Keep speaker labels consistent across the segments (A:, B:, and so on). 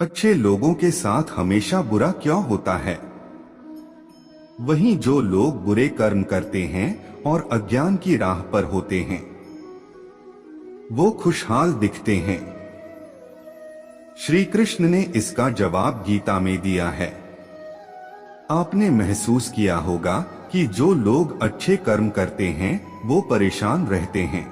A: अच्छे लोगों के साथ हमेशा बुरा क्यों होता है? वहीं जो लोग बुरे कर्म करते हैं और अज्ञान की राह पर होते हैं वो खुशहाल दिखते हैं। श्री कृष्ण ने इसका जवाब गीता में दिया है। आपने महसूस किया होगा कि जो लोग अच्छे कर्म करते हैं वो परेशान रहते हैं,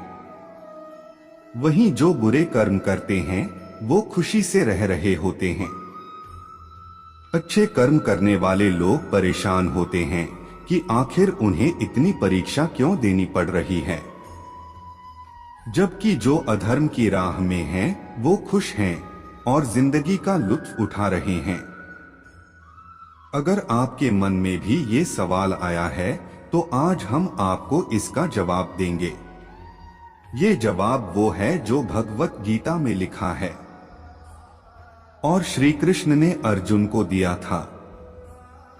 A: वहीं जो बुरे कर्म करते हैं वो खुशी से रह रहे होते हैं। अच्छे कर्म करने वाले लोग परेशान होते हैं कि आखिर उन्हें इतनी परीक्षा क्यों देनी पड़ रही है, जबकि जो अधर्म की राह में हैं वो खुश हैं और जिंदगी का लुत्फ उठा रहे हैं। अगर आपके मन में भी ये सवाल आया है तो आज हम आपको इसका जवाब देंगे। ये जवाब वो है जो भगवत गीता में लिखा है और श्री कृष्ण ने अर्जुन को दिया था।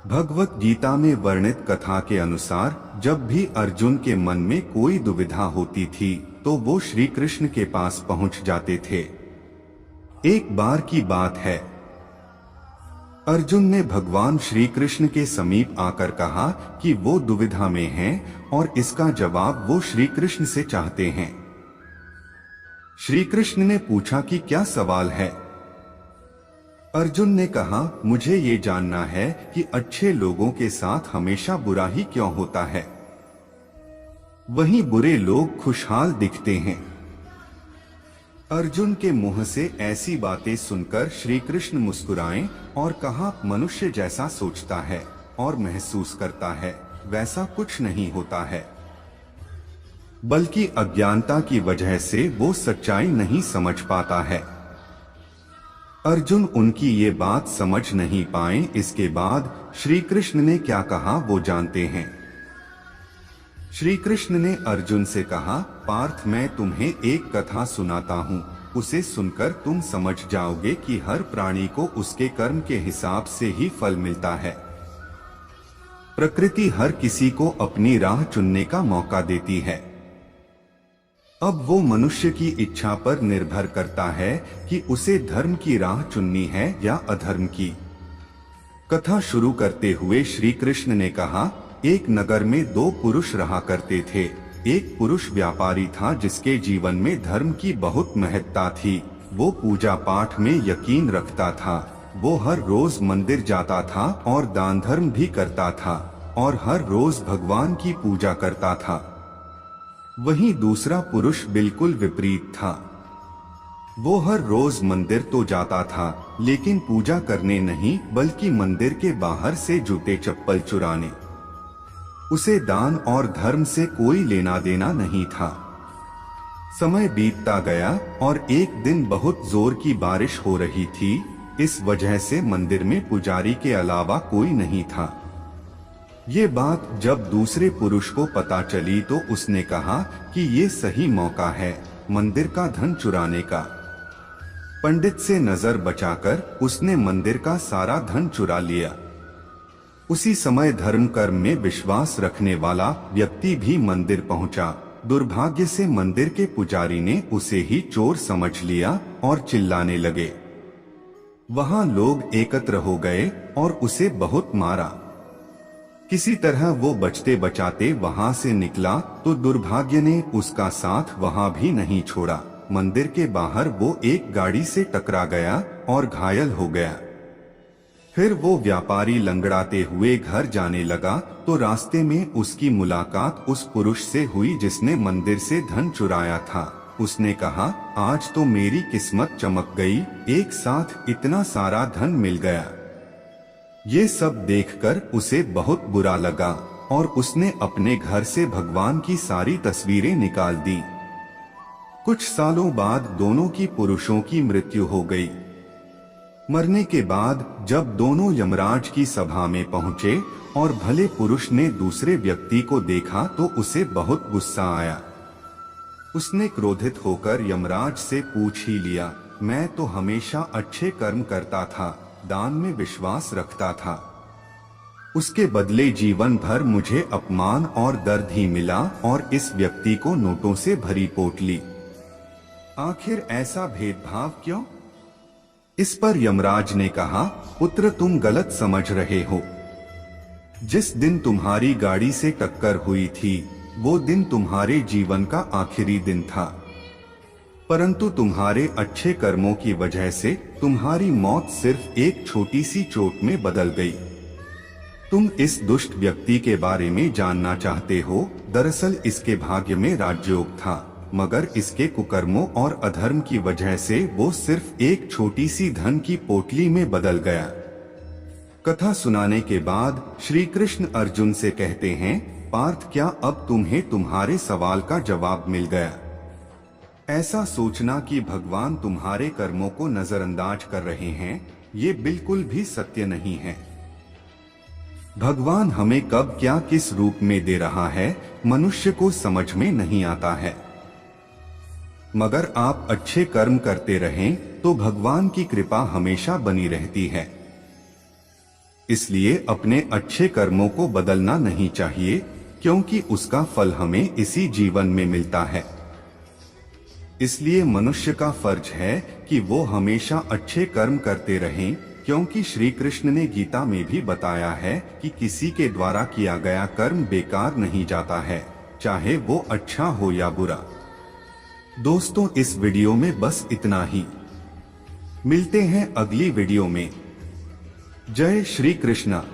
A: भगवत गीता में वर्णित कथा के अनुसार जब भी अर्जुन के मन में कोई दुविधा होती थी तो वो श्री कृष्ण के पास पहुंच जाते थे। एक बार की बात है, अर्जुन ने भगवान श्री कृष्ण के समीप आकर कहा कि वो दुविधा में हैं और इसका जवाब वो श्री कृष्ण से चाहते हैं। श्री कृष्ण ने पूछा कि क्या सवाल है? अर्जुन ने कहा, मुझे ये जानना है कि अच्छे लोगों के साथ हमेशा बुरा ही क्यों होता है, वहीं बुरे लोग खुशहाल दिखते हैं। अर्जुन के मुंह से ऐसी बातें सुनकर श्री कृष्ण मुस्कुराए और कहा, मनुष्य जैसा सोचता है और महसूस करता है वैसा कुछ नहीं होता है, बल्कि अज्ञानता की वजह से वो सच्चाई नहीं समझ पाता है। अर्जुन उनकी ये बात समझ नहीं पाए। इसके बाद श्री कृष्ण ने क्या कहा वो जानते हैं। श्री कृष्ण ने अर्जुन से कहा, पार्थ मैं तुम्हें एक कथा सुनाता हूँ, उसे सुनकर तुम समझ जाओगे कि हर प्राणी को उसके कर्म के हिसाब से ही फल मिलता है। प्रकृति हर किसी को अपनी राह चुनने का मौका देती है। अब वो मनुष्य की इच्छा पर निर्भर करता है कि उसे धर्म की राह चुननी है या अधर्म की। कथा शुरू करते हुए श्री कृष्ण ने कहा, एक नगर में दो पुरुष रहा करते थे। एक पुरुष व्यापारी था जिसके जीवन में धर्म की बहुत महत्ता थी। वो पूजा पाठ में यकीन रखता था। वो हर रोज मंदिर जाता था और दान धर्म भी करता था और हर रोज भगवान की पूजा करता था। वहीं दूसरा पुरुष बिल्कुल विपरीत था। वो हर रोज मंदिर तो जाता था लेकिन पूजा करने नहीं बल्कि मंदिर के बाहर से जूते चप्पल चुराने। उसे दान और धर्म से कोई लेना देना नहीं था। समय बीतता गया और एक दिन बहुत जोर की बारिश हो रही थी। इस वजह से मंदिर में पुजारी के अलावा कोई नहीं था। ये बात जब दूसरे पुरुष को पता चली तो उसने कहा कि ये सही मौका है मंदिर का धन चुराने का। पंडित से नजर बचाकर उसने मंदिर का सारा धन चुरा लिया। उसी समय धर्म कर्म में विश्वास रखने वाला व्यक्ति भी मंदिर पहुंचा। दुर्भाग्य से मंदिर के पुजारी ने उसे ही चोर समझ लिया और चिल्लाने लगे। वहां लोग एकत्र हो गए और उसे बहुत मारा। किसी तरह वो बचते बचाते वहां से निकला तो दुर्भाग्य ने उसका साथ वहां भी नहीं छोड़ा। मंदिर के बाहर वो एक गाड़ी से टकरा गया और घायल हो गया। फिर वो व्यापारी लंगड़ाते हुए घर जाने लगा तो रास्ते में उसकी मुलाकात उस पुरुष से हुई जिसने मंदिर से धन चुराया था। उसने कहा, आज तो मेरी किस्मत चमक गई, एक साथ इतना सारा धन मिल गया। ये सब देखकर उसे बहुत बुरा लगा और उसने अपने घर से भगवान की सारी तस्वीरें निकाल दी। कुछ सालों बाद दोनों की पुरुषों की मृत्यु हो गई। मरने के बाद जब दोनों यमराज की सभा में पहुंचे और भले पुरुष ने दूसरे व्यक्ति को देखा तो उसे बहुत गुस्सा आया। उसने क्रोधित होकर यमराज से पूछ ही लिया, मैं तो हमेशा अच्छे कर्म करता था, दान में विश्वास रखता था, उसके बदले जीवन भर मुझे अपमान और दर्द ही मिला और इस व्यक्ति को नोटों से भरी पोटली। आखिर ऐसा भेदभाव क्यों? इस पर यमराज ने कहा, पुत्र तुम गलत समझ रहे हो। जिस दिन तुम्हारी गाड़ी से टक्कर हुई थी वो दिन तुम्हारे जीवन का आखिरी दिन था, परंतु तुम्हारे अच्छे कर्मों की वजह से तुम्हारी मौत सिर्फ एक छोटी सी चोट में बदल गई। तुम इस दुष्ट व्यक्ति के बारे में जानना चाहते हो। दरअसल इसके भाग्य में राजयोग था, मगर इसके कुकर्मों और अधर्म की वजह से वो सिर्फ एक छोटी सी धन की पोटली में बदल गया। कथा सुनाने के बाद श्री कृष्ण अर्जुन से कहते हैं, पार्थ क्या अब तुम्हें तुम्हारे सवाल का जवाब मिल गया? ऐसा सोचना कि भगवान तुम्हारे कर्मों को नजरअंदाज कर रहे हैं, ये बिल्कुल भी सत्य नहीं है। भगवान हमें कब क्या किस रूप में दे रहा है मनुष्य को समझ में नहीं आता है। मगर आप अच्छे कर्म करते रहें तो भगवान की कृपा हमेशा बनी रहती है। इसलिए अपने अच्छे कर्मों को बदलना नहीं चाहिए, क्योंकि उसका फल हमें इसी जीवन में मिलता है। इसलिए मनुष्य का फर्ज है कि वो हमेशा अच्छे कर्म करते रहें, क्योंकि श्री कृष्ण ने गीता में भी बताया है कि किसी के द्वारा किया गया कर्म बेकार नहीं जाता है, चाहे वो अच्छा हो या बुरा। दोस्तों, इस वीडियो में बस इतना ही। मिलते हैं अगली वीडियो में। जय श्री कृष्णा।